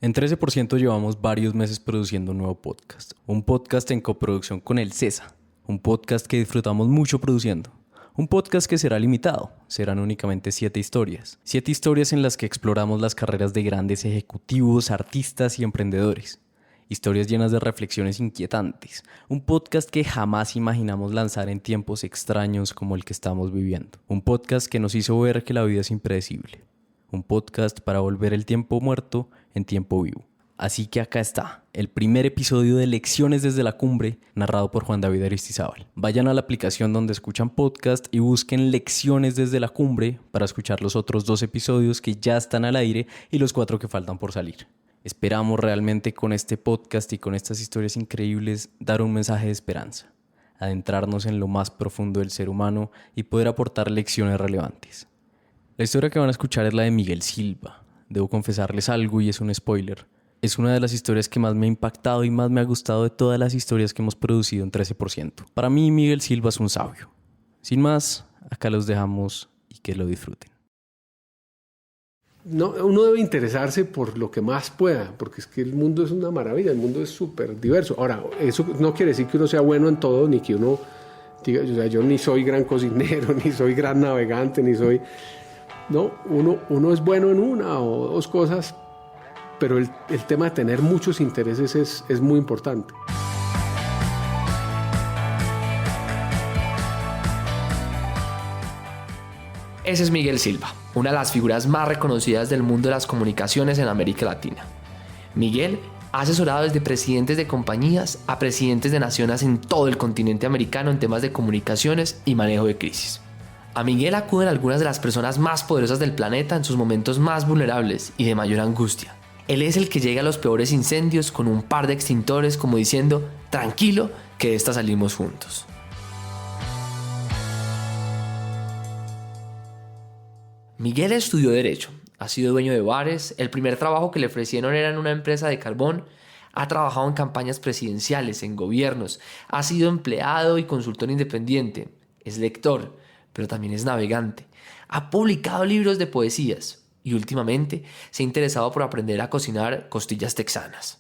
En 13% llevamos varios meses produciendo un nuevo podcast. Un podcast en coproducción con el CESA. Un podcast que disfrutamos mucho produciendo. Un podcast que será limitado. Serán únicamente 7 historias. 7 historias en las que exploramos las carreras de grandes ejecutivos, artistas y emprendedores. Historias llenas de reflexiones inquietantes. Un podcast que jamás imaginamos lanzar en tiempos extraños como el que estamos viviendo. Un podcast que nos hizo ver que la vida es impredecible. Un podcast para volver el tiempo muerto en tiempo vivo. Así que acá está, el primer episodio de Lecciones desde la Cumbre, narrado por Juan David Aristizábal. Vayan a la aplicación donde escuchan podcast y busquen Lecciones desde la Cumbre para escuchar los otros 2 episodios que ya están al aire y los 4 que faltan por salir. Esperamos realmente con este podcast y con estas historias increíbles dar un mensaje de esperanza, adentrarnos en lo más profundo del ser humano y poder aportar lecciones relevantes. La historia que van a escuchar es la de Miguel Silva. Debo confesarles algo y es un spoiler. Es una de las historias que más me ha impactado y más me ha gustado de todas las historias que hemos producido en 13%. Para mí, Miguel Silva es un sabio. Sin más, acá los dejamos y que lo disfruten. No, uno debe interesarse por lo que más pueda, porque es que el mundo es una maravilla, el mundo es súper diverso. Ahora, eso no quiere decir que uno sea bueno en todo, ni que uno diga, o sea, yo ni soy gran cocinero, ni soy gran navegante, ni soy... No, uno es bueno en una o 2 cosas, pero el tema de tener muchos intereses es muy importante. Ese es Miguel Silva, una de las figuras más reconocidas del mundo de las comunicaciones en América Latina. Miguel ha asesorado desde presidentes de compañías a presidentes de naciones en todo el continente americano en temas de comunicaciones y manejo de crisis. A Miguel acuden algunas de las personas más poderosas del planeta en sus momentos más vulnerables y de mayor angustia. Él es el que llega a los peores incendios con un par de extintores como diciendo, tranquilo, que de esta salimos juntos. Miguel estudió Derecho, ha sido dueño de bares, el primer trabajo que le ofrecieron era en una empresa de carbón, ha trabajado en campañas presidenciales, en gobiernos, ha sido empleado y consultor independiente, es lector, pero también es navegante. Ha publicado libros de poesías y últimamente se ha interesado por aprender a cocinar costillas texanas.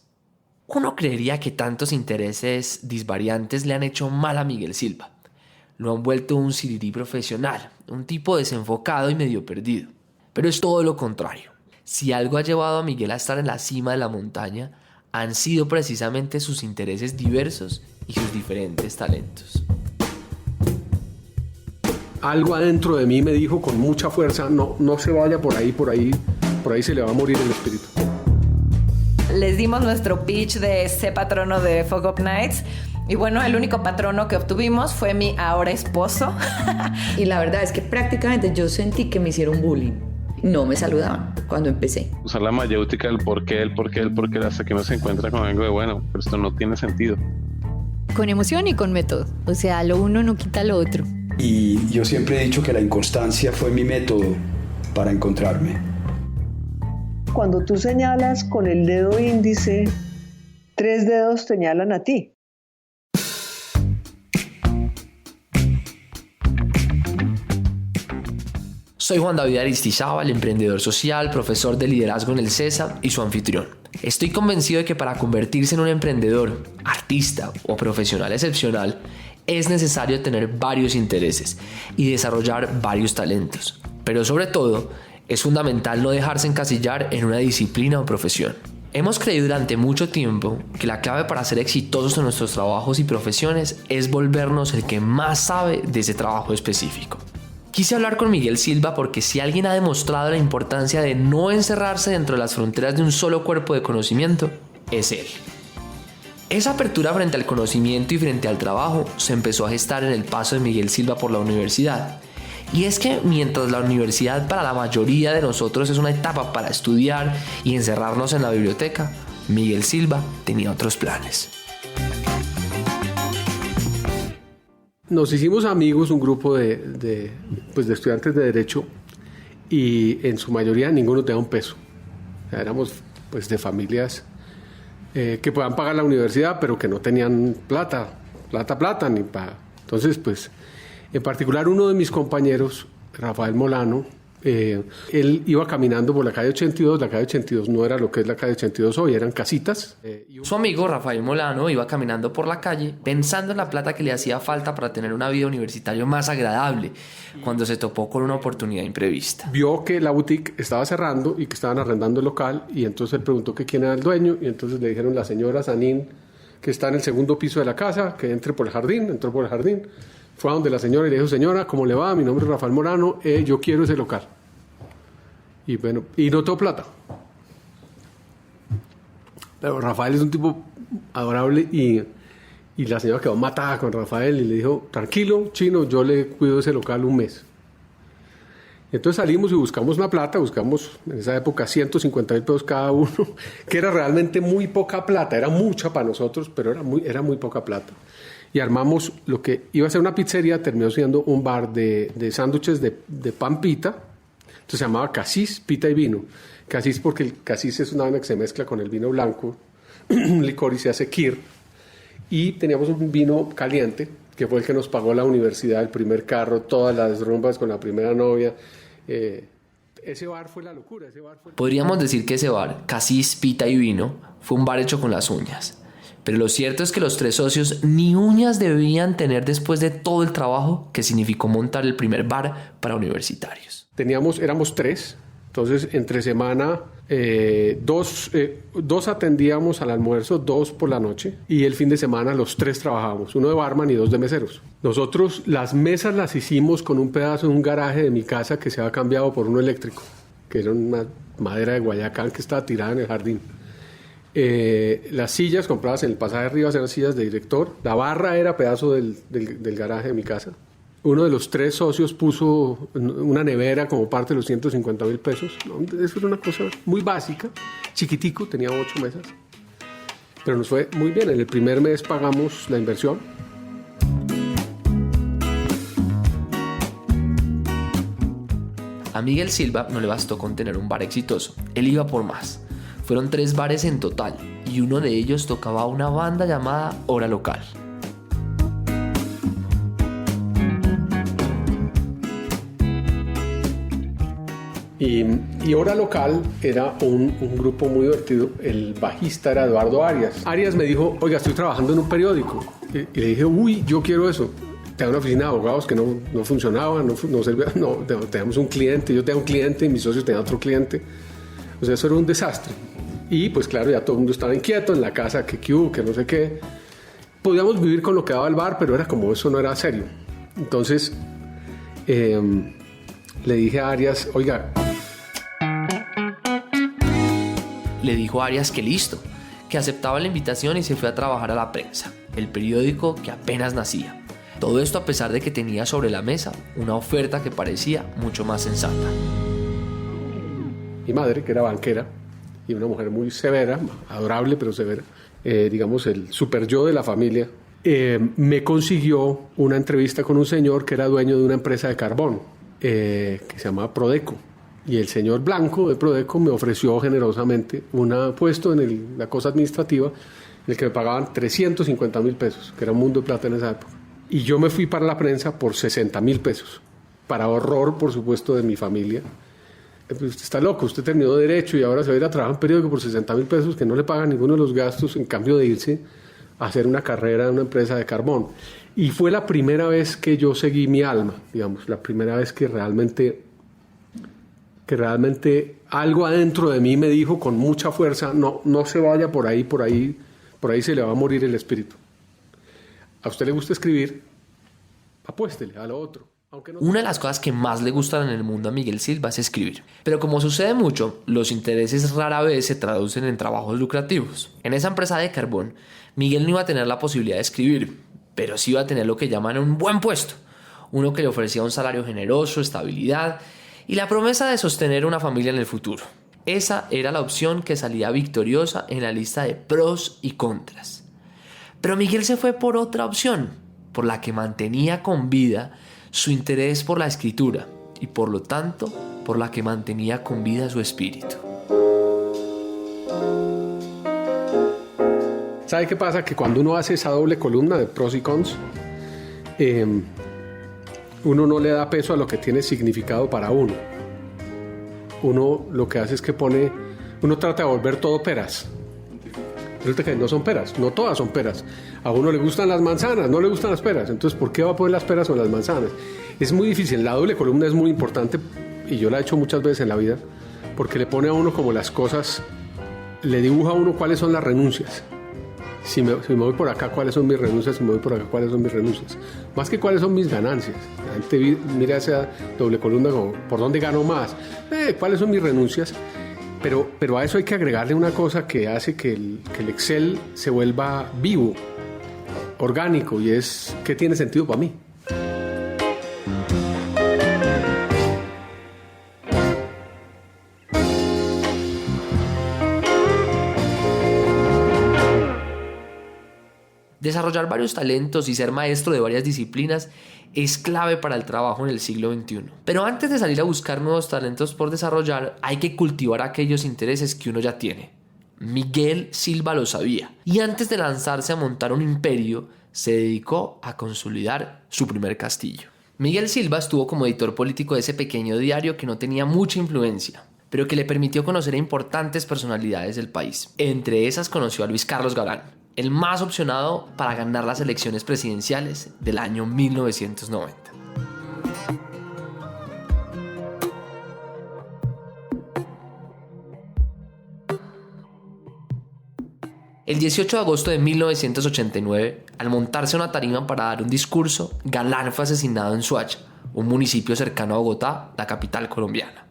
Uno creería que tantos intereses disvariantes le han hecho mal a Miguel Silva. Lo han vuelto un sirirí profesional, un tipo desenfocado y medio perdido. Pero es todo lo contrario. Si algo ha llevado a Miguel a estar en la cima de la montaña, han sido precisamente sus intereses diversos y sus diferentes talentos. Algo adentro de mí me dijo con mucha fuerza, no se vaya por ahí se le va a morir el espíritu. Les dimos nuestro pitch de sé patrono de Fog Up Nights y bueno, el único patrono que obtuvimos fue mi ahora esposo. Y la verdad es que prácticamente yo sentí que me hicieron bullying. No me saludaban cuando empecé. Usar la mayéutica del por qué, hasta que uno se encuentra con algo de bueno, pero esto no tiene sentido. Con emoción y con método, o sea, lo uno no quita lo otro. Y yo siempre he dicho que la inconstancia fue mi método para encontrarme. Cuando tú señalas con el dedo índice, 3 dedos señalan a ti. Soy Juan David Aristizábal, emprendedor social, profesor de liderazgo en el CESA y su anfitrión. Estoy convencido de que para convertirse en un emprendedor, artista o profesional excepcional, es necesario tener varios intereses y desarrollar varios talentos. Pero sobre todo, es fundamental no dejarse encasillar en una disciplina o profesión. Hemos creído durante mucho tiempo que la clave para ser exitosos en nuestros trabajos y profesiones es volvernos el que más sabe de ese trabajo específico. Quise hablar con Miguel Silva porque si alguien ha demostrado la importancia de no encerrarse dentro de las fronteras de un solo cuerpo de conocimiento, es él. Esa apertura frente al conocimiento y frente al trabajo se empezó a gestar en el paso de Miguel Silva por la universidad. Y es que mientras la universidad para la mayoría de nosotros es una etapa para estudiar y encerrarnos en la biblioteca, Miguel Silva tenía otros planes. Nos hicimos amigos, un grupo de estudiantes de Derecho, y en su mayoría ninguno tenía un peso. O sea, éramos pues de familias que puedan pagar la universidad, pero que no tenían plata ni para... Entonces, pues, en particular uno de mis compañeros, Rafael Molano, Él iba caminando por la calle 82. La calle 82 no era lo que es la calle 82 hoy, eran casitas. Su amigo Rafael Molano iba caminando por la calle pensando en la plata que le hacía falta para tener una vida universitaria más agradable, cuando se topó con una oportunidad imprevista. Vio que la boutique estaba cerrando y que estaban arrendando el local, y entonces él preguntó que quién era el dueño, y entonces le dijeron la señora Sanín, que está en el segundo piso de la casa, que entre por el jardín. Entró por el jardín, fue a donde la señora y le dijo: señora, ¿cómo le va? Mi nombre es Rafael Molano, yo quiero ese local. Y bueno, y no tengo plata. Pero Rafael es un tipo adorable, y la señora quedó matada con Rafael y le dijo: tranquilo, chino, yo le cuido ese local un mes. Y entonces salimos y buscamos una plata, buscamos en esa época 150,000 pesos cada uno, que era realmente muy poca plata, era mucha para nosotros, pero era muy poca plata. Y armamos lo que iba a ser una pizzería, terminó siendo un bar de sándwiches de pan pita. Entonces se llamaba Casís, Pita y Vino. Casís porque el casís es una vaina que se mezcla con el vino blanco, un licor, y se hace kir. Y teníamos un vino caliente, que fue el que nos pagó la universidad, el primer carro, todas las rumbas con la primera novia. Ese bar fue la locura. Podríamos decir que ese bar, Casís, Pita y Vino, fue un bar hecho con las uñas. Pero lo cierto es que los 3 socios ni uñas debían tener después de todo el trabajo que significó montar el primer bar para universitarios. Éramos 3, entonces entre semana 2 atendíamos al almuerzo, 2 por la noche, y el fin de semana los 3 trabajábamos, 1 de barman y 2 de meseros. Nosotros las mesas las hicimos con un pedazo de un garaje de mi casa que se había cambiado por uno eléctrico, que era una madera de Guayacán que estaba tirada en el jardín. Las sillas compradas en el pasaje de Rivas eran sillas de director. La barra era pedazo del garaje de mi casa. Uno de los 3 socios puso una nevera como parte de los 150,000 pesos. Eso era una cosa muy básica, chiquitico, tenía 8 mesas. Pero nos fue muy bien. En el primer mes pagamos la inversión. A Miguel Silva no le bastó con tener un bar exitoso. Él iba por más. Fueron 3 bares en total, y uno de ellos tocaba una banda llamada Hora Local. Y Hora Local era un grupo muy divertido. El bajista era Eduardo Arias. Arias me dijo: oiga, estoy trabajando en un periódico. Y le dije: uy, yo quiero eso. Tenía una oficina de abogados que no funcionaba, no servía, teníamos un cliente, yo tenía un cliente y mi socio tenía otro cliente. O sea, eso era un desastre. Y pues claro, ya todo el mundo estaba inquieto en la casa, que no sé qué. Podíamos vivir con lo que daba el bar, pero era como eso no era serio. Entonces le dije a Arias: oiga. Le dijo a Arias que listo, que aceptaba la invitación, y se fue a trabajar a La Prensa, el periódico que apenas nacía. Todo esto a pesar de que tenía sobre la mesa una oferta que parecía mucho más sensata. Mi madre, que era banquera, y una mujer muy severa, adorable pero severa, digamos el super yo de la familia, me consiguió una entrevista con un señor que era dueño de una empresa de carbón, que se llamaba Prodeco. Y el señor Blanco de Prodeco me ofreció generosamente un puesto en la cosa administrativa, en el que me pagaban 350,000 pesos, que era un mundo de plata en esa época. Y yo me fui para La Prensa por 60,000 pesos, para horror, por supuesto, de mi familia. Usted está loco, usted terminó Derecho y ahora se va a ir a trabajar en un periódico por 60,000 pesos que no le pagan ninguno de los gastos, en cambio de irse a hacer una carrera en una empresa de carbón. Y fue la primera vez que yo seguí mi alma, digamos, la primera vez que realmente algo adentro de mí me dijo con mucha fuerza: no se vaya por ahí se le va a morir el espíritu. ¿A usted le gusta escribir? Apuéstele a lo otro. Una de las cosas que más le gustan en el mundo a Miguel Silva es escribir. Pero como sucede mucho, los intereses rara vez se traducen en trabajos lucrativos. En esa empresa de carbón, Miguel no iba a tener la posibilidad de escribir, pero sí iba a tener lo que llaman un buen puesto. Uno que le ofrecía un salario generoso, estabilidad y la promesa de sostener una familia en el futuro. Esa era la opción que salía victoriosa en la lista de pros y contras. Pero Miguel se fue por otra opción, por la que mantenía con vida su interés por la escritura y por lo tanto por la que mantenía con vida su espíritu. ¿Sabe qué pasa? Que cuando uno hace esa doble columna de pros y cons, uno no le da peso a lo que tiene significado para uno. uno lo que hace es que uno trata de volver todo peras. Resulta que no son peras, no todas son peras. A uno le gustan las manzanas, no le gustan las peras. Entonces, ¿por qué va a poner las peras o las manzanas? Es muy difícil. La doble columna es muy importante y yo la he hecho muchas veces en la vida porque le pone a uno como las cosas, le dibuja a uno cuáles son las renuncias. Si me voy por acá, ¿cuáles son mis renuncias? Si me voy por acá, ¿cuáles son mis renuncias? Más que cuáles son mis ganancias. La gente mira esa doble columna como, ¿por dónde gano más? ¿Cuáles son mis renuncias? Pero a eso hay que agregarle una cosa que hace que el Excel se vuelva vivo, orgánico, y es ¿qué tiene sentido para mí? Desarrollar varios talentos y ser maestro de varias disciplinas es clave para el trabajo en el siglo XXI. Pero antes de salir a buscar nuevos talentos por desarrollar, hay que cultivar aquellos intereses que uno ya tiene. Miguel Silva lo sabía, y antes de lanzarse a montar un imperio, se dedicó a consolidar su primer castillo. Miguel Silva estuvo como editor político de ese pequeño diario que no tenía mucha influencia, pero que le permitió conocer a importantes personalidades del país. Entre esas conoció a Luis Carlos Galán, el más opcionado para ganar las elecciones presidenciales del año 1990. El 18 de agosto de 1989, al montarse a una tarima para dar un discurso, Galán fue asesinado en Soacha, un municipio cercano a Bogotá, la capital colombiana.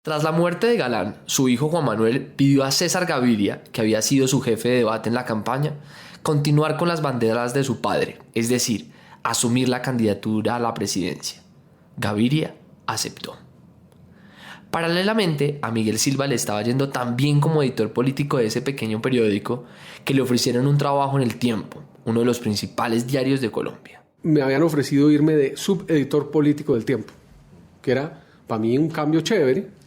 Tras la muerte de Galán, su hijo Juan Manuel pidió a César Gaviria, que había sido su jefe de debate en la campaña, continuar con las banderas de su padre, es decir, asumir la candidatura a la presidencia. Gaviria aceptó. Paralelamente, a Miguel Silva le estaba yendo tan bien como editor político de ese pequeño periódico que le ofrecieron un trabajo en El Tiempo, uno de los principales diarios de Colombia. Me habían ofrecido irme de subeditor político del Tiempo, que era para mí un cambio chévere.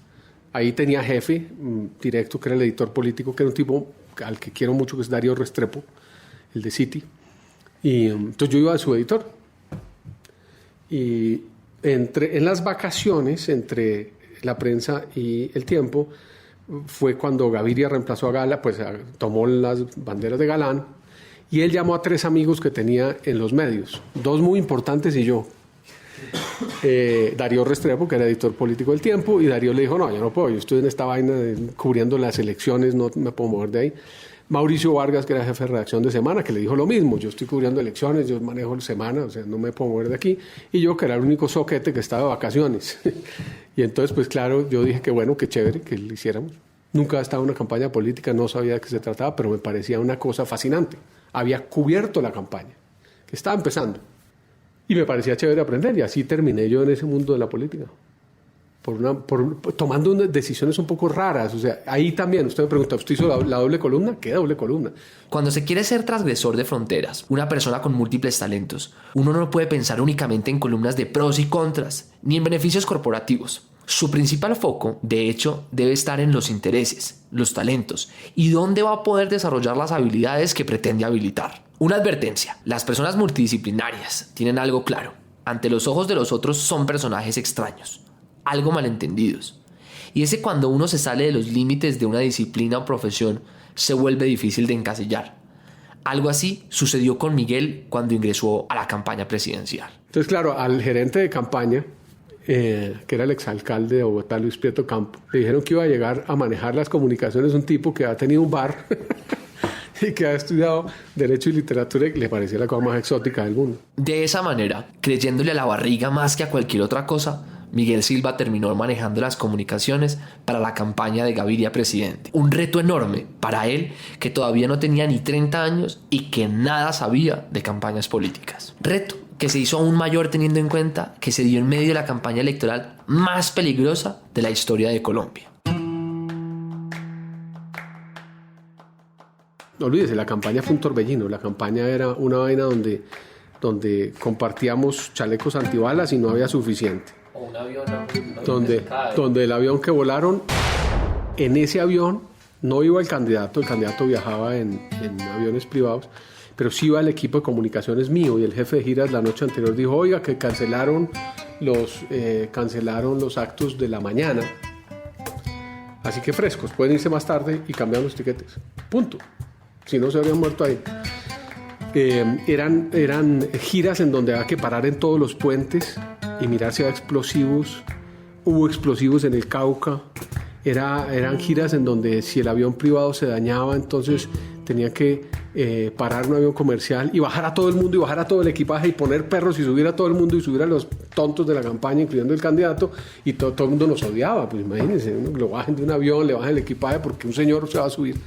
Ahí tenía jefe directo, que era el editor político, que era un tipo al que quiero mucho, que es Darío Restrepo, el de City. Y entonces yo iba de subeditor. Y en las vacaciones, entre la prensa y El Tiempo, fue cuando Gaviria reemplazó a Gala, pues tomó las banderas de Galán, y él llamó a 3 amigos que tenía en los medios, 2 muy importantes y yo. Darío Restrepo, que era editor político del Tiempo, y Darío le dijo, no, yo no puedo, yo estoy en esta vaina cubriendo las elecciones, no me puedo mover de ahí. Mauricio Vargas, que era jefe de redacción de Semana, que le dijo lo mismo, yo estoy cubriendo elecciones, yo manejo Semana, o sea, no me puedo mover de aquí, y yo, que era el único soquete que estaba de vacaciones. Y entonces, pues claro, yo dije que bueno, que chévere que lo hiciéramos. Nunca estaba en una campaña política, no sabía de qué se trataba, pero me parecía una cosa fascinante. Había cubierto la campaña, que estaba empezando. Y me parecía chévere aprender, y así terminé yo en ese mundo de la política. Tomando decisiones un poco raras. O sea, ahí también, usted me pregunta, ¿usted hizo la doble columna? ¿Qué doble columna? Cuando se quiere ser transgresor de fronteras, una persona con múltiples talentos, uno no puede pensar únicamente en columnas de pros y contras, ni en beneficios corporativos. Su principal foco, de hecho, debe estar en los intereses, los talentos y dónde va a poder desarrollar las habilidades que pretende habilitar. Una advertencia: las personas multidisciplinarias tienen algo claro. Ante los ojos de los otros son personajes extraños, algo malentendidos. Y es que cuando uno se sale de los límites de una disciplina o profesión, se vuelve difícil de encasillar. Algo así sucedió con Miguel cuando ingresó a la campaña presidencial. Entonces, claro, al gerente de campaña, que era el exalcalde de Bogotá, Luis Prieto Campo, le dijeron que iba a llegar a manejar las comunicaciones un tipo que ha tenido un bar y que ha estudiado Derecho y Literatura, y le parecía la cosa más exótica del mundo. De esa manera, creyéndole a la barriga más que a cualquier otra cosa, Miguel Silva terminó manejando las comunicaciones para la campaña de Gaviria presidente. Un reto enorme para él, que todavía no tenía ni 30 años y que nada sabía de campañas políticas. Reto que se hizo aún mayor teniendo en cuenta que se dio en medio de la campaña electoral más peligrosa de la historia de Colombia. No olvídese, la campaña fue un torbellino. La campaña era una vaina donde compartíamos chalecos antibalas y no había suficiente. O un avión, donde el avión que volaron, en ese avión no iba el candidato viajaba en aviones privados, pero sí iba el equipo de comunicaciones mío, y el jefe de giras la noche anterior dijo, oiga, que cancelaron cancelaron los actos de la mañana. Así que frescos, pueden irse más tarde y cambiar los tiquetes. Punto. Si no, se habrían muerto ahí. Eran giras en donde había que parar en todos los puentes y mirar si había explosivos. Hubo explosivos en el Cauca. Eran giras en donde si el avión privado se dañaba, entonces tenía que parar un avión comercial y bajar a todo el mundo y bajar a todo el equipaje y poner perros y subir a todo el mundo y subir a los tontos de la campaña, incluyendo el candidato, y todo el mundo nos odiaba. Pues imagínense, lo bajen de un avión, le bajen el equipaje porque un señor se va a subir.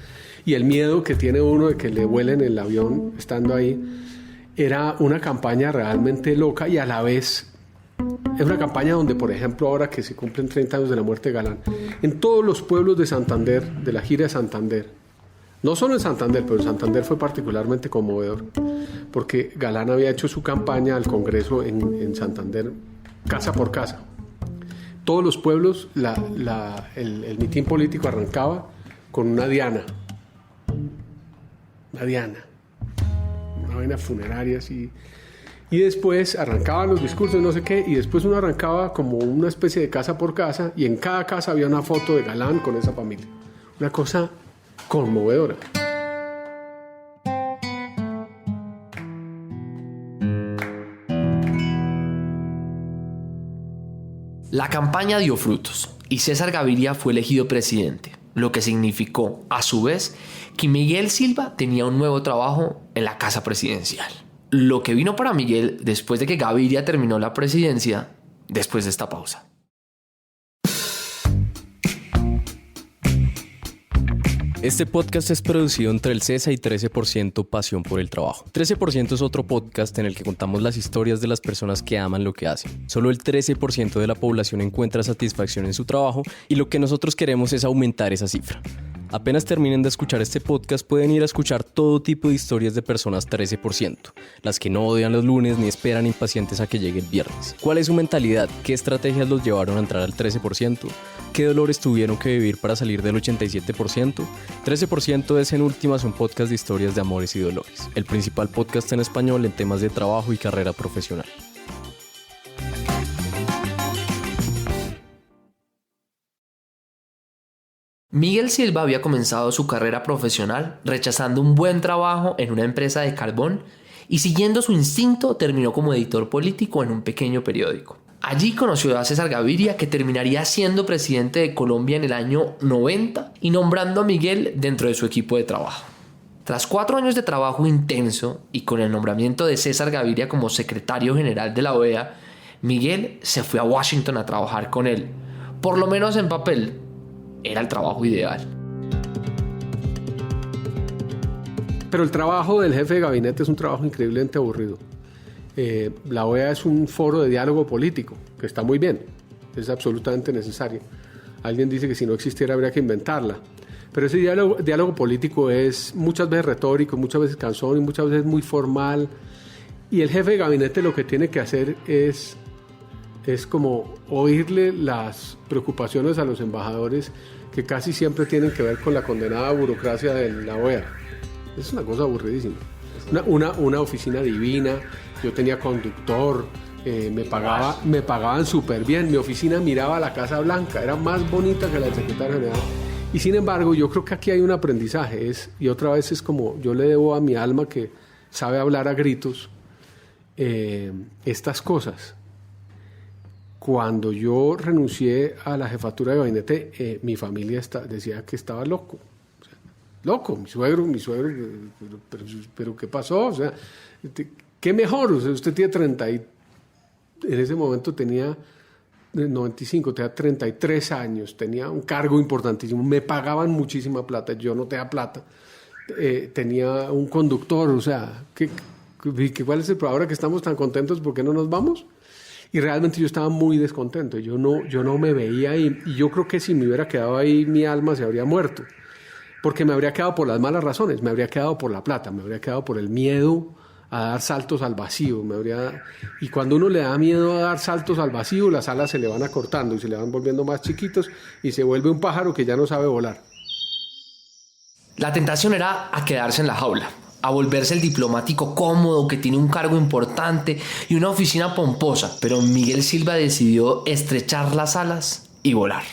Y el miedo que tiene uno de que le vuelen el avión estando ahí. Era una campaña realmente loca y a la vez es una campaña donde, por ejemplo, ahora que se cumplen 30 años de la muerte de Galán, en todos los pueblos de Santander, de la gira de Santander, no solo en Santander, pero en Santander fue particularmente conmovedor, porque Galán había hecho su campaña al Congreso en Santander, casa por casa. Todos los pueblos, el mitin político arrancaba con una diana, una vaina funeraria así. Y después arrancaban los discursos, no sé qué, y después uno arrancaba como una especie de casa por casa, y en cada casa había una foto de Galán con esa familia. Una cosa conmovedora. La campaña dio frutos y César Gaviria fue elegido presidente, lo que significó, a su vez, que Miguel Silva tenía un nuevo trabajo en la casa presidencial. Lo que vino para Miguel después de que Gaviria terminó la presidencia, después de esta pausa. Este podcast es producido entre el CESA y 13% Pasión por el Trabajo. 13% es otro podcast en el que contamos las historias de las personas que aman lo que hacen. Solo el 13% de la población encuentra satisfacción en su trabajo y lo que nosotros queremos es aumentar esa cifra. Apenas terminen de escuchar este podcast, pueden ir a escuchar todo tipo de historias de personas 13%, las que no odian los lunes ni esperan impacientes a que llegue el viernes. ¿Cuál es su mentalidad? ¿Qué estrategias los llevaron a entrar al 13%? ¿Qué dolores tuvieron que vivir para salir del 87%? 13% es en últimas un podcast de historias de amores y dolores, el principal podcast en español en temas de trabajo y carrera profesional. Miguel Silva había comenzado su carrera profesional rechazando un buen trabajo en una empresa de carbón y siguiendo su instinto terminó como editor político en un pequeño periódico. Allí conoció a César Gaviria, que terminaría siendo presidente de Colombia en el año 90 y nombrando a Miguel dentro de su equipo de trabajo. Tras 4 años de trabajo intenso y con el nombramiento de César Gaviria como secretario general de la OEA, Miguel se fue a Washington a trabajar con él. Por lo menos en papel, era el trabajo ideal. Pero el trabajo del jefe de gabinete es un trabajo increíblemente aburrido. La OEA es un foro de diálogo político, que está muy bien, es absolutamente necesario. Alguien dice que si no existiera habría que inventarla. Pero ese diálogo político es muchas veces retórico, muchas veces cansón y muchas veces muy formal. Y el jefe de gabinete lo que tiene que hacer es como oírle las preocupaciones a los embajadores, que casi siempre tienen que ver con la condenada burocracia de la OEA. Es una cosa aburridísima. Una oficina divina, yo tenía conductor, me pagaban súper bien, mi oficina miraba a la Casa Blanca, era más bonita que la del secretario general. Y sin embargo, yo creo que aquí hay un aprendizaje, y otra vez es como yo le debo a mi alma, que sabe hablar a gritos, estas cosas. Cuando yo renuncié a la jefatura de gabinete, mi familia decía que estaba loco. O sea, loco, mi suegro, pero ¿qué pasó? O sea, ¿qué mejor? O sea, usted tiene 30 y en ese momento tenía 95, tenía 33 años, tenía un cargo importantísimo, me pagaban muchísima plata, yo no tenía plata, tenía un conductor, o sea, ¿cuál es el problema? Ahora que estamos tan contentos, ¿por qué no nos vamos? Y realmente yo estaba muy descontento, yo no me veía ahí, y yo creo que si me hubiera quedado ahí mi alma se habría muerto, porque me habría quedado por las malas razones, me habría quedado por la plata, me habría quedado por el miedo a dar saltos al vacío, y cuando uno le da miedo a dar saltos al vacío, las alas se le van acortando y se le van volviendo más chiquitos y se vuelve un pájaro que ya no sabe volar. La tentación era a quedarse en la jaula, a volverse el diplomático cómodo que tiene un cargo importante y una oficina pomposa, pero Miguel Silva decidió estrechar las alas y volar.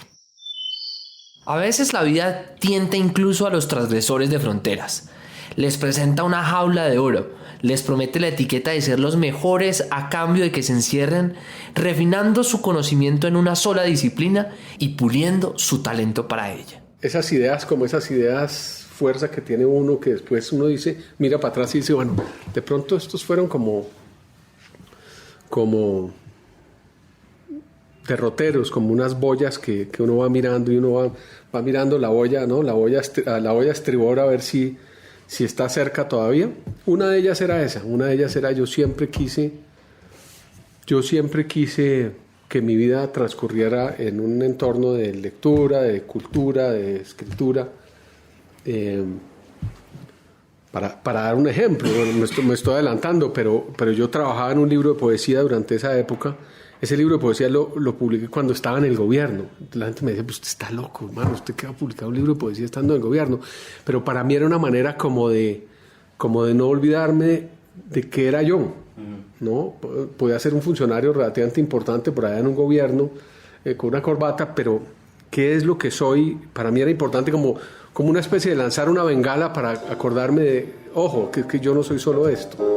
A veces la vida tienta incluso a los transgresores de fronteras. Les presenta una jaula de oro, les promete la etiqueta de ser los mejores a cambio de que se encierren, refinando su conocimiento en una sola disciplina y puliendo su talento para ella. Esas ideas, fuerza que tiene uno, que después uno dice, mira para atrás y dice, bueno, de pronto estos fueron como derroteros, como unas boyas que uno va mirando y uno va mirando la boya, ¿no? La boya estribor a ver si está cerca todavía. Una de ellas era esa, yo siempre quise que mi vida transcurriera en un entorno de lectura, de cultura, de escritura. Para dar un ejemplo, bueno, me estoy adelantando, pero yo trabajaba en un libro de poesía durante esa época. Ese libro de poesía lo publiqué cuando estaba en el gobierno. La gente me decía, pues usted está loco, hermano, ¿usted qué va a publicar un libro de poesía estando en el gobierno? Pero para mí era una manera como de no olvidarme de qué era yo, ¿no? Podía ser un funcionario relativamente importante por allá en un gobierno, con una corbata, pero ¿qué es lo que soy? Para mí era importante como una especie de lanzar una bengala para acordarme de, ojo, que yo no soy solo esto.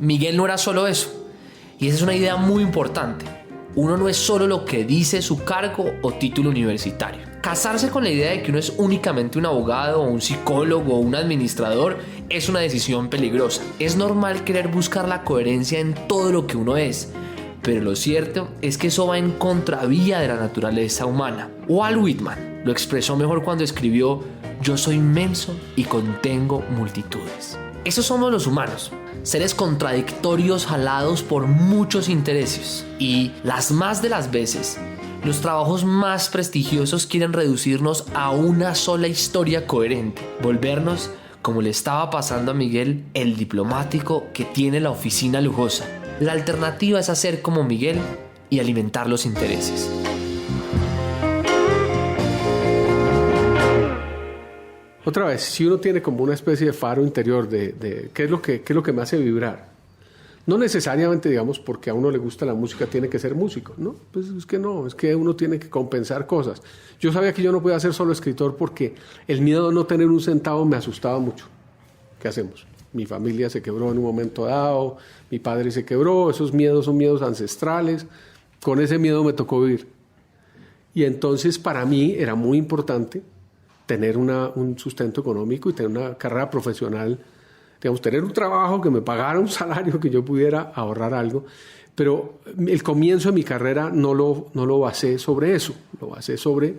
Miguel no era solo eso, y esa es una idea muy importante. Uno no es solo lo que dice su cargo o título universitario. Casarse con la idea de que uno es únicamente un abogado o un psicólogo o un administrador es una decisión peligrosa. Es normal querer buscar la coherencia en todo lo que uno es, pero lo cierto es que eso va en contravía de la naturaleza humana. Walt Whitman lo expresó mejor cuando escribió: yo soy inmenso y contengo multitudes. Esos somos los humanos, seres contradictorios jalados por muchos intereses, y las más de las veces los trabajos más prestigiosos quieren reducirnos a una sola historia coherente, volvernos, como le estaba pasando a Miguel, el diplomático que tiene la oficina lujosa. La alternativa es hacer como Miguel y alimentar los intereses. Otra vez, si uno tiene como una especie de faro interior de qué es lo que me hace vibrar, no necesariamente, digamos, porque a uno le gusta la música tiene que ser músico, ¿no? Pues es que no, es que uno tiene que compensar cosas. Yo sabía que yo no podía ser solo escritor porque el miedo de no tener un centavo me asustaba mucho. ¿Qué hacemos? Mi familia se quebró en un momento dado, mi padre se quebró, esos miedos son miedos ancestrales, con ese miedo me tocó vivir. Y entonces para mí era muy importante tener un sustento económico y tener una carrera profesional, digamos, tener un trabajo que me pagara un salario, que yo pudiera ahorrar algo, pero el comienzo de mi carrera no lo basé sobre eso, lo basé sobre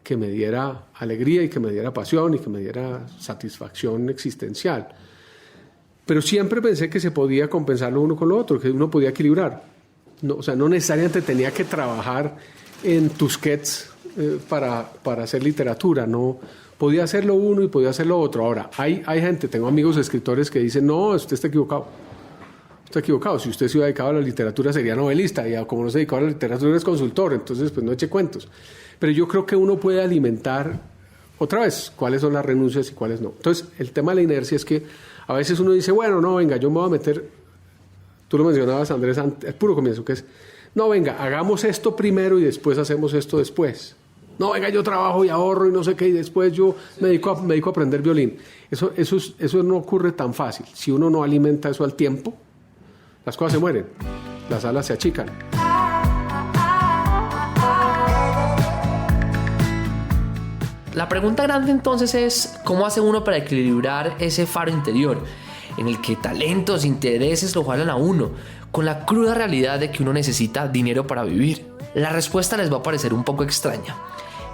que me diera alegría y que me diera pasión y que me diera satisfacción existencial. Pero siempre pensé que se podía compensar lo uno con lo otro, que uno podía equilibrar. No, o sea, no necesariamente tenía que trabajar en Tusquets para hacer literatura, no podía hacer lo uno y podía hacer lo otro. Ahora, hay gente, tengo amigos escritores que dicen, no, usted está equivocado. Está equivocado, si usted se hubiera dedicado a la literatura sería novelista, y como no se dedicó a la literatura es consultor, entonces pues no eche cuentos. Pero yo creo que uno puede alimentar, otra vez, cuáles son las renuncias y cuáles no. Entonces, el tema de la inercia es que a veces uno dice, bueno, no, venga, yo me voy a meter, tú lo mencionabas, Andrés, el puro comienzo, que es, no, venga, hagamos esto primero y después hacemos esto después. No, venga, yo trabajo y ahorro y no sé qué, y después yo me dedico a aprender violín. Eso no ocurre tan fácil. Si uno no alimenta eso al tiempo, las cosas se mueren, las alas se achican. La pregunta grande entonces es, ¿cómo hace uno para equilibrar ese faro interior en el que talentos, intereses lo jalan a uno, con la cruda realidad de que uno necesita dinero para vivir? La respuesta les va a parecer un poco extraña,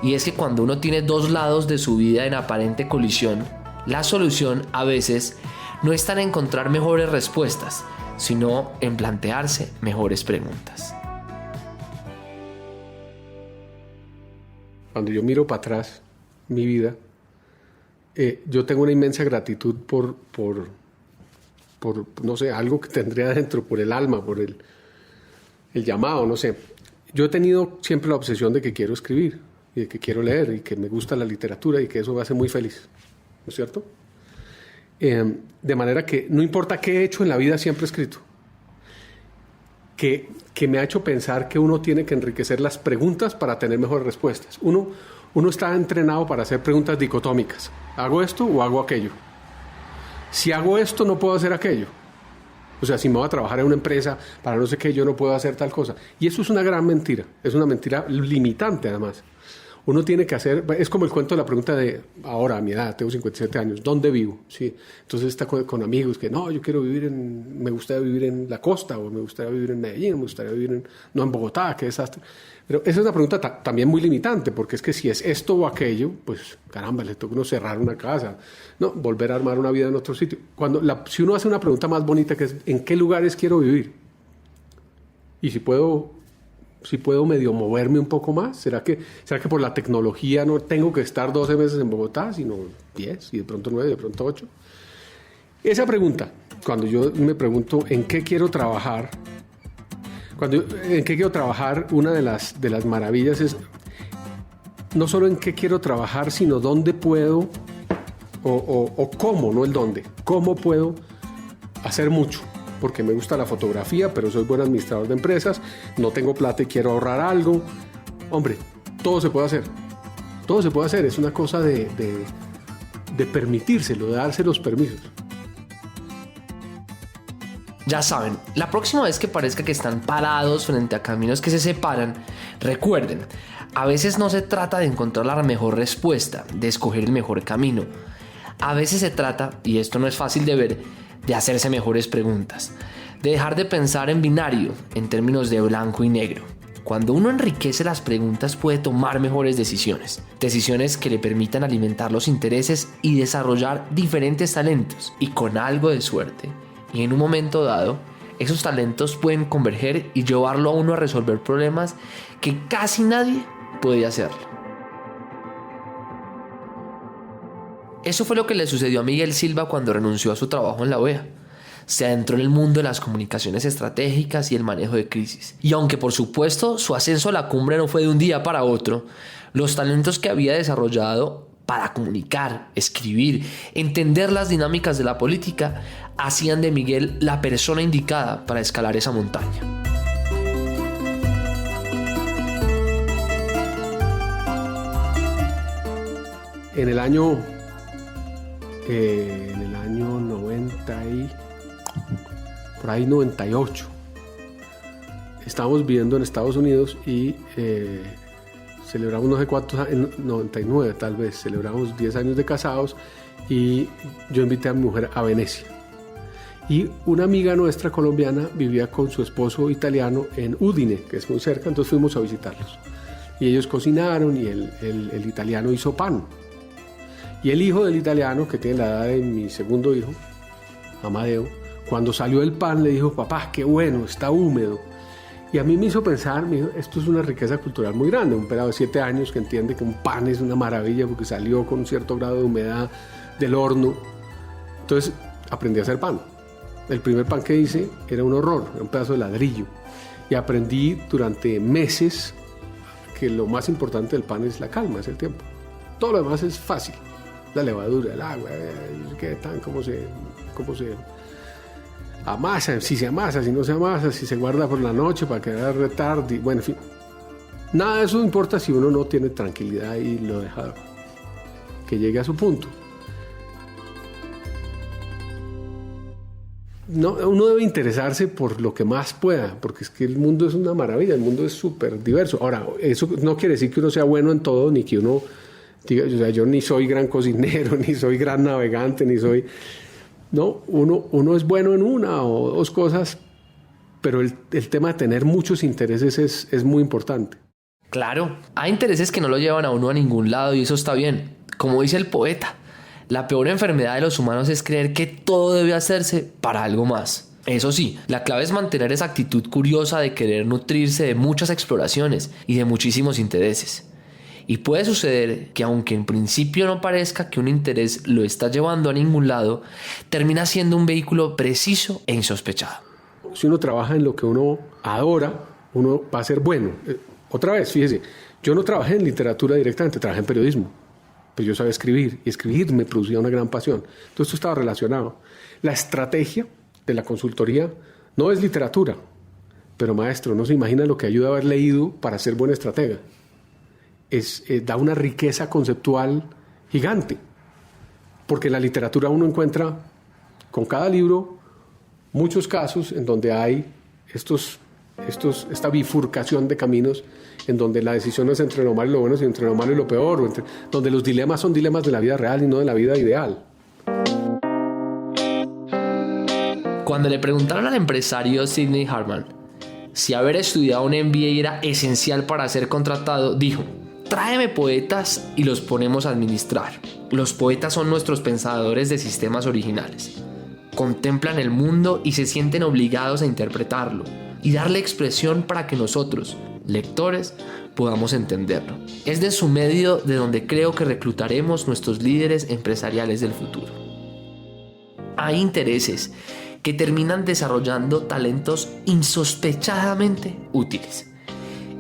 y es que cuando uno tiene dos lados de su vida en aparente colisión, la solución a veces no está en encontrar mejores respuestas, sino en plantearse mejores preguntas. Cuando yo miro para atrás mi vida, yo tengo una inmensa gratitud por no sé, algo que tendría dentro, por el alma, por el llamado, no sé. Yo he tenido siempre la obsesión de que quiero escribir, y de que quiero leer y que me gusta la literatura y que eso me hace muy feliz, ¿no es cierto? De manera que no importa qué he hecho en la vida, siempre he escrito. Que me ha hecho pensar que uno tiene que enriquecer las preguntas para tener mejores respuestas. Uno está entrenado para hacer preguntas dicotómicas. ¿Hago esto o hago aquello? Si hago esto, no puedo hacer aquello. O sea, si me voy a trabajar en una empresa para no sé qué, yo no puedo hacer tal cosa. Y eso es una gran mentira. Es una mentira limitante, además. Uno tiene que hacer... Es como el cuento de la pregunta de... Ahora, a mi edad, tengo 57 años. ¿Dónde vivo? Sí. Entonces está con amigos que... No, yo quiero vivir me gustaría vivir en la costa, o me gustaría vivir en Medellín, me gustaría vivir no en Bogotá, qué desastre. Pero esa es una pregunta también muy limitante, porque es que si es esto o aquello, pues caramba, le toca uno cerrar una casa, no, volver a armar una vida en otro sitio. Si uno hace una pregunta más bonita, que es ¿en qué lugares quiero vivir? Y si puedo medio moverme un poco más, ¿será que por la tecnología no tengo que estar 12 meses en Bogotá, sino 10, y de pronto 9, de pronto 8? Esa pregunta, cuando yo me pregunto ¿en qué quiero trabajar? ¿En qué quiero trabajar? Una de las maravillas es no solo en qué quiero trabajar, sino dónde puedo o cómo, no el dónde. ¿Cómo puedo hacer mucho? Porque me gusta la fotografía, pero soy buen administrador de empresas, no tengo plata y quiero ahorrar algo. Hombre, todo se puede hacer. Todo se puede hacer. Es una cosa de permitírselo, de darse los permisos. Ya saben, la próxima vez que parezca que están parados frente a caminos que se separan, recuerden, a veces no se trata de encontrar la mejor respuesta, de escoger el mejor camino. A veces se trata, y esto no es fácil de ver, de hacerse mejores preguntas, de dejar de pensar en binario, en términos de blanco y negro. Cuando uno enriquece las preguntas puede tomar mejores decisiones que le permitan alimentar los intereses y desarrollar diferentes talentos. Y con algo de suerte, y en un momento dado, esos talentos pueden converger y llevarlo a uno a resolver problemas que casi nadie puede hacerlo. Eso fue lo que le sucedió a Miguel Silva cuando renunció a su trabajo en la OEA. Se adentró en el mundo de las comunicaciones estratégicas y el manejo de crisis. Y aunque por supuesto su ascenso a la cumbre no fue de un día para otro, los talentos que había desarrollado para comunicar, escribir, entender las dinámicas de la política, hacían de Miguel la persona indicada para escalar esa montaña. En el año 98, estábamos viviendo en Estados Unidos y celebramos no sé cuántos años, en 99 tal vez, celebramos 10 años de casados y yo invité a mi mujer a Venecia. Y una amiga nuestra colombiana vivía con su esposo italiano en Udine, que es muy cerca, entonces fuimos a visitarlos. Y ellos cocinaron y el italiano hizo pan. Y el hijo del italiano, que tiene la edad de mi segundo hijo, Amadeo, cuando salió el pan le dijo: papá, qué bueno, está húmedo. Y a mí me hizo pensar, esto es una riqueza cultural muy grande. Un pelado de 7 años que entiende que un pan es una maravilla porque salió con un cierto grado de humedad del horno. Entonces aprendí a hacer pan. El primer pan que hice era un horror, era un pedazo de ladrillo. Y aprendí durante meses que lo más importante del pan es la calma, es el tiempo. Todo lo demás es fácil. La levadura, el agua, cómo se amasa, si se amasa, si no se amasa, si se guarda por la noche para quedar retarde, bueno, en fin. Nada de eso importa si uno no tiene tranquilidad y lo deja que llegue a su punto. No, uno debe interesarse por lo que más pueda, porque es que el mundo es una maravilla, el mundo es súper diverso. Ahora, eso no quiere decir que uno sea bueno en todo, ni que uno diga, o sea, yo ni soy gran cocinero, ni soy gran navegante, ni soy... No, uno es bueno en una o dos cosas, pero el tema de tener muchos intereses es muy importante. Claro, hay intereses que no lo llevan a uno a ningún lado y eso está bien. Como dice el poeta, la peor enfermedad de los humanos es creer que todo debe hacerse para algo más. Eso sí, la clave es mantener esa actitud curiosa de querer nutrirse de muchas exploraciones y de muchísimos intereses. Y puede suceder que aunque en principio no parezca que un interés lo está llevando a ningún lado, termina siendo un vehículo preciso e insospechado. Si uno trabaja en lo que uno adora, uno va a ser bueno. Otra vez, fíjese, Yo no trabajé en literatura directamente, trabajé en periodismo. Pero yo sabía escribir, y escribir me producía una gran pasión. Entonces esto estaba relacionado. La estrategia de la consultoría no es literatura, pero maestro, no se imagina lo que ayuda a haber leído para ser buen estratega. Da una riqueza conceptual gigante, porque en la literatura uno encuentra con cada libro muchos casos en donde hay esta bifurcación de caminos en donde la decisión no es entre lo malo y lo bueno, sino entre lo malo y lo peor, donde los dilemas son dilemas de la vida real y no de la vida ideal. Cuando le preguntaron al empresario Sidney Hartman si haber estudiado un MBA era esencial para ser contratado, dijo: tráeme poetas y los ponemos a administrar. Los poetas son nuestros pensadores de sistemas originales. Contemplan el mundo y se sienten obligados a interpretarlo y darle expresión para que nosotros, lectores, podamos entenderlo. Es de su medio de donde creo que reclutaremos nuestros líderes empresariales del futuro. Hay intereses que terminan desarrollando talentos insospechadamente útiles.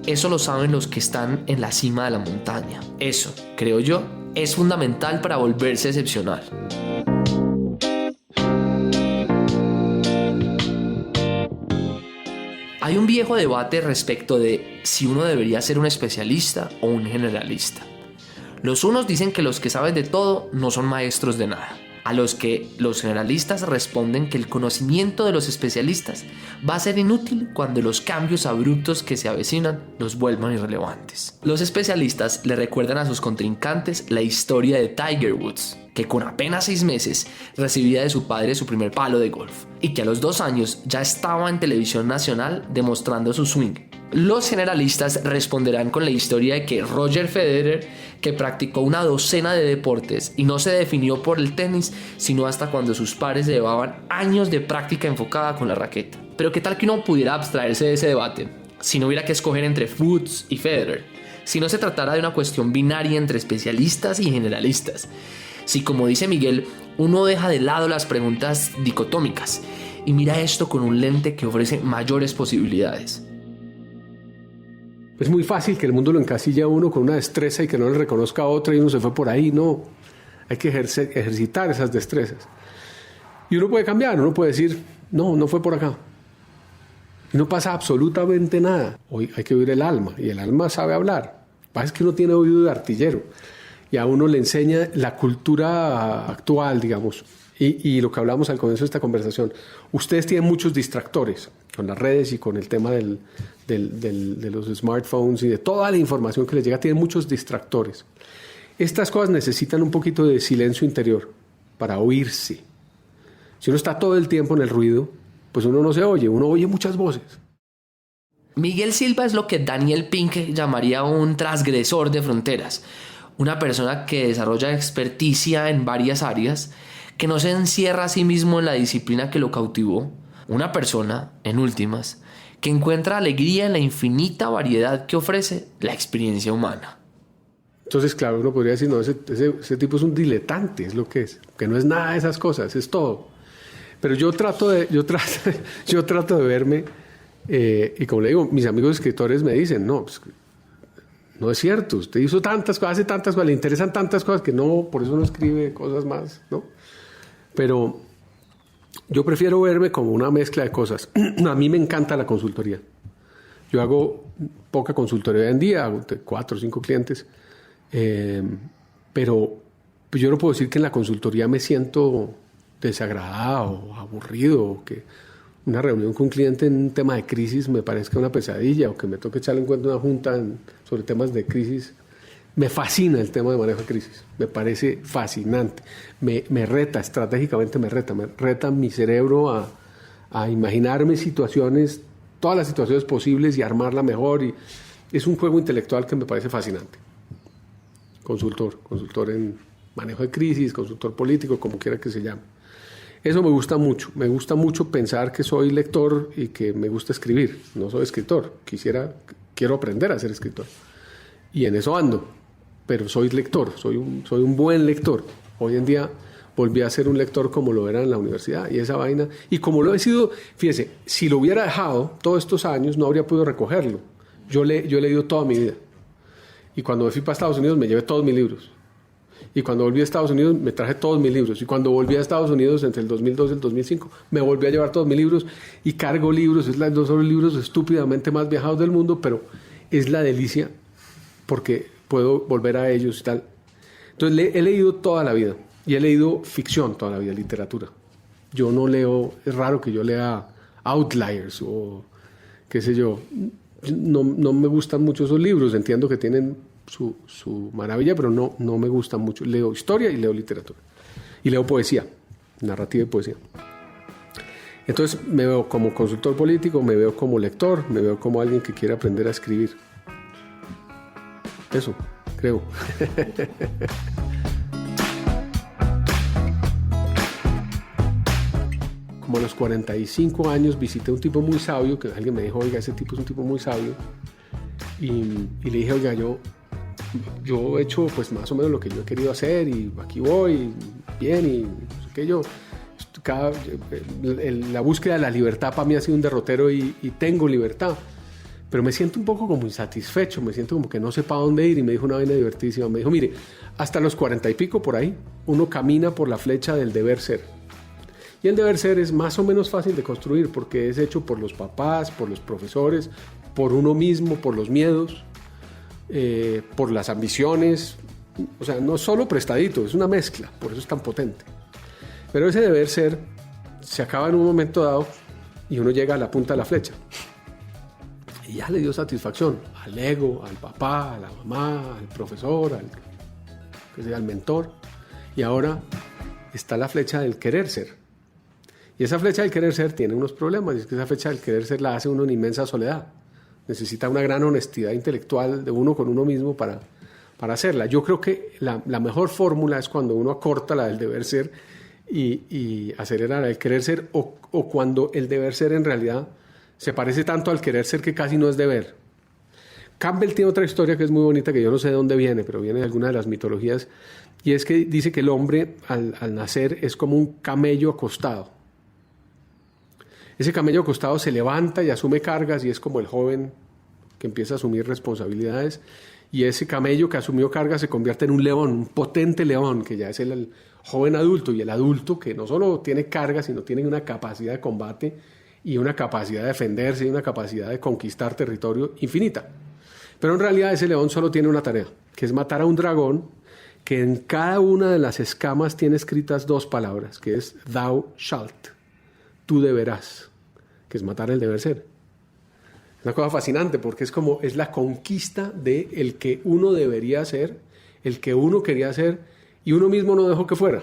Eso lo saben los que están en la cima de la montaña. Eso, creo yo, es fundamental para volverse excepcional. Hay un viejo debate respecto de si uno debería ser un especialista o un generalista. Los unos dicen que los que saben de todo no son maestros de nada, a los que los generalistas responden que el conocimiento de los especialistas va a ser inútil cuando los cambios abruptos que se avecinan los vuelvan irrelevantes. Los especialistas le recuerdan a sus contrincantes la historia de Tiger Woods, que con apenas 6 meses recibía de su padre su primer palo de golf y que a los 2 años ya estaba en televisión nacional demostrando su swing. Los generalistas responderán con la historia de que Roger Federer, que practicó una docena de deportes y no se definió por el tenis, sino hasta cuando sus pares llevaban años de práctica enfocada con la raqueta. Pero qué tal que uno pudiera abstraerse de ese debate, si no hubiera que escoger entre Woods y Federer, si no se tratara de una cuestión binaria entre especialistas y generalistas, si, como dice Miguel, uno deja de lado las preguntas dicotómicas y mira esto con un lente que ofrece mayores posibilidades. Es muy fácil que el mundo lo encasilla a uno con una destreza y que no le reconozca a otra y uno se fue por ahí. No, hay que ejercitar esas destrezas. Y uno puede cambiar, uno puede decir, no fue por acá. Y no pasa absolutamente nada. Hoy hay que oír el alma, y el alma sabe hablar. Lo que pasa es que uno tiene oído de artillero y a uno le enseña la cultura actual, digamos. Y lo que hablamos al comienzo de esta conversación, ustedes tienen muchos distractores con las redes y con el tema de los smartphones y de toda la información que les llega, tienen muchos distractores. Estas cosas necesitan un poquito de silencio interior para oírse. Si uno está todo el tiempo en el ruido, pues uno no se oye, uno oye muchas voces. Miguel Silva es lo que Daniel Pink llamaría un transgresor de fronteras, una persona que desarrolla experticia en varias áreas, que no se encierra a sí mismo en la disciplina que lo cautivó, una persona, en últimas, que encuentra alegría en la infinita variedad que ofrece la experiencia humana. Entonces, claro, uno podría decir, no, ese tipo es un diletante, es lo que es, que no es nada de esas cosas, es todo. Pero yo trato de verme, y como le digo, mis amigos escritores me dicen, no, pues, no es cierto, usted hizo tantas cosas, hace tantas cosas, le interesan tantas cosas que no, por eso no escribe cosas más, ¿no? Pero yo prefiero verme como una mezcla de cosas. A mí me encanta la consultoría. Yo hago poca consultoría hoy en día, hago 4 o 5 clientes, pero pues yo no puedo decir que en la consultoría me siento desagradado, aburrido, o que una reunión con un cliente en un tema de crisis me parezca una pesadilla, o que me toque echarle en cuenta una junta sobre temas de crisis. Me fascina el tema de manejo de crisis, me parece fascinante, me reta, estratégicamente me reta mi cerebro a imaginarme situaciones, todas las situaciones posibles y armarla mejor, y es un juego intelectual que me parece fascinante. Consultor en manejo de crisis, consultor político, como quiera que se llame. Eso me gusta mucho pensar que soy lector y que me gusta escribir, no soy escritor, quiero aprender a ser escritor, y en eso ando. Pero soy lector, soy un buen lector. Hoy en día volví a ser un lector como lo era en la universidad, y esa vaina, y como lo he sido, fíjese, si lo hubiera dejado todos estos años no habría podido recogerlo. Yo he leído toda mi vida. Y cuando me fui para Estados Unidos me llevé todos mis libros. Y cuando volví a Estados Unidos me traje todos mis libros. Y cuando volví a Estados Unidos entre el 2002 y el 2005 me volví a llevar todos mis libros y cargo libros. No son los libros estúpidamente más viajados del mundo, pero es la delicia porque puedo volver a ellos y tal. Entonces he leído toda la vida y he leído ficción toda la vida, literatura. Yo no leo, es raro que yo lea Outliers o qué sé yo. No me gustan mucho esos libros, entiendo que tienen su maravilla, pero no me gustan mucho. Leo historia y leo literatura. Y leo poesía, narrativa y poesía. Entonces me veo como consultor político, me veo como lector, me veo como alguien que quiere aprender a escribir. Eso, creo. Como a los 45 años visité a un tipo muy sabio, que alguien me dijo, oiga, ese tipo es un tipo muy sabio. Y le dije, oiga, yo he hecho pues más o menos lo que yo he querido hacer y aquí voy, bien, y no sé qué yo. La búsqueda de la libertad para mí ha sido un derrotero y tengo libertad. Pero me siento un poco como insatisfecho, me siento como que no sé para dónde ir. Y me dijo una vaina divertidísima, me dijo, mire, hasta los 40 y pico por ahí, uno camina por la flecha del deber ser. Y el deber ser es más o menos fácil de construir porque es hecho por los papás, por los profesores, por uno mismo, por los miedos, por las ambiciones. O sea, no solo prestadito, es una mezcla, por eso es tan potente. Pero ese deber ser se acaba en un momento dado y uno llega a la punta de la flecha. Y ya le dio satisfacción al ego, al papá, a la mamá, al profesor, al mentor. Y ahora está la flecha del querer ser. Y esa flecha del querer ser tiene unos problemas. Y es que esa flecha del querer ser la hace uno en inmensa soledad. Necesita una gran honestidad intelectual de uno con uno mismo para hacerla. Yo creo que la mejor fórmula es cuando uno acorta la del deber ser y acelera la del querer ser, o cuando el deber ser en realidad se parece tanto al querer ser que casi no es deber. Campbell tiene otra historia que es muy bonita, que yo no sé de dónde viene, pero viene de alguna de las mitologías, y es que dice que el hombre al nacer es como un camello acostado. Ese camello acostado se levanta y asume cargas y es como el joven que empieza a asumir responsabilidades, y ese camello que asumió cargas se convierte en un león, un potente león, que ya es el joven adulto, y el adulto que no solo tiene cargas, sino tiene una capacidad de combate y una capacidad de defenderse y una capacidad de conquistar territorio infinita. Pero en realidad ese león solo tiene una tarea, que es matar a un dragón que en cada una de las escamas tiene escritas 2 palabras, que es thou shalt, tú deberás, que es matar el deber ser. Es una cosa fascinante porque es la conquista de el que uno debería ser, el que uno quería ser y uno mismo no dejó que fuera.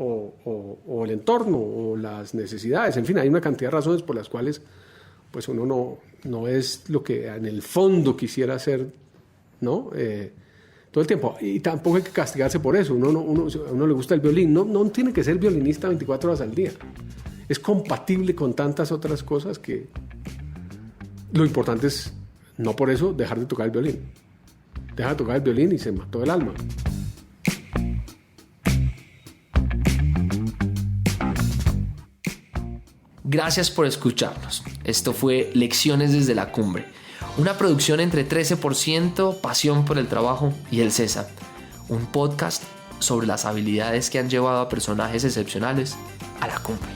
O el entorno, o las necesidades, en fin, hay una cantidad de razones por las cuales pues uno no es lo que en el fondo quisiera ser, ¿no? Todo el tiempo. Y tampoco hay que castigarse por eso. A uno le gusta el violín. No tiene que ser violinista 24 horas al día. Es compatible con tantas otras cosas que lo importante es, no por eso, dejar de tocar el violín. Deja de tocar el violín y se mató el alma. Gracias por escucharnos. Esto fue Lecciones desde la Cumbre, una producción entre 13%, Pasión por el Trabajo y el CESA, un podcast sobre las habilidades que han llevado a personajes excepcionales a la cumbre.